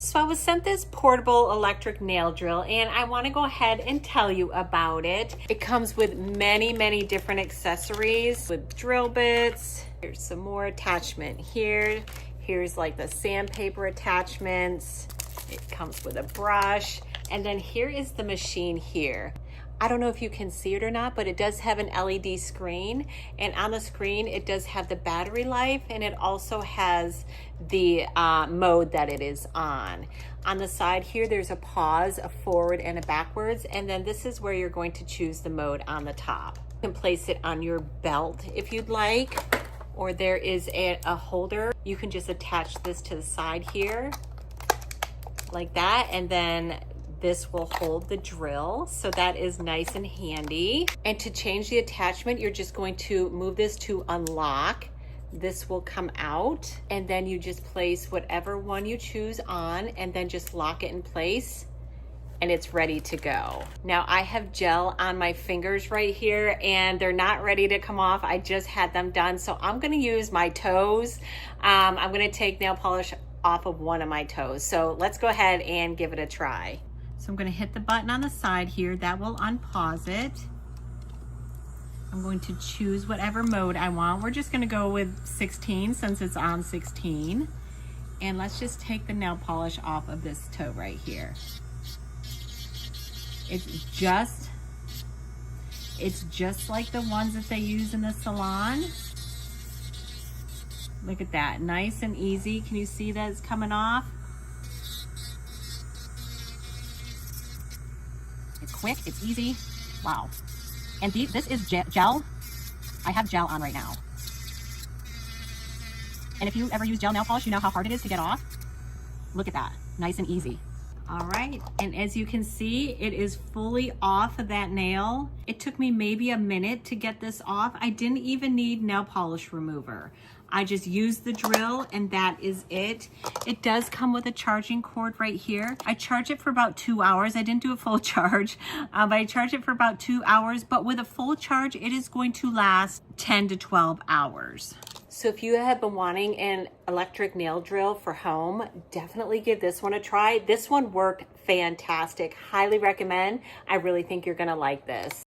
So I was sent this portable electric nail drill and I want to go ahead and tell you about it. It comes with many different accessories with drill bits. Here's some more attachment here. Here's like the sandpaper attachments. It comes with a brush. And then here is the machine here. I don't know if you can see it or not, but it does have an LED screen, and on the screen it does have the battery life, and it also has the mode that it is on. On the side here there's a pause, a forward and a backwards, and then this is where you're going to choose the mode on the top. You can place it on your belt if you'd like, or there is a holder. You can just attach this to the side here like that, and then this will hold the drill, so that is nice and handy. And to change the attachment, you're just going to move this to unlock. This will come out, and then you just place whatever one you choose on, and then just lock it in place, and it's ready to go. Now I have gel on my fingers right here, and they're not ready to come off. I just had them done, so I'm gonna use my toes. I'm gonna take nail polish off of one of my toes. So let's go ahead and give it a try. So I'm going to hit the button on the side here. That will unpause it. I'm going to choose whatever mode I want. We're just going to go with 16 since it's on 16. And let's just take the nail polish off of this toe right here. It's just like the ones that they use in the salon. Look at that, nice and easy. Can you see that it's coming off? It's quick, it's easy. Wow. And this is gel. I have gel on right now. And if you ever use gel nail polish, you know how hard it is to get off. Look at that, nice and easy. All right, and as you can see, it is fully off of that nail. It took me maybe a minute to get this off. I didn't even need nail polish remover. I just used the drill and that is it. It does come with a charging cord right here. I charge it for about 2 hours. I didn't do a full charge, but I charge it for about 2 hours, but with a full charge, it is going to last 10 to 12 hours. So if you have been wanting an electric nail drill for home, definitely give this one a try. This one worked fantastic. Highly recommend. I really think you're gonna like this.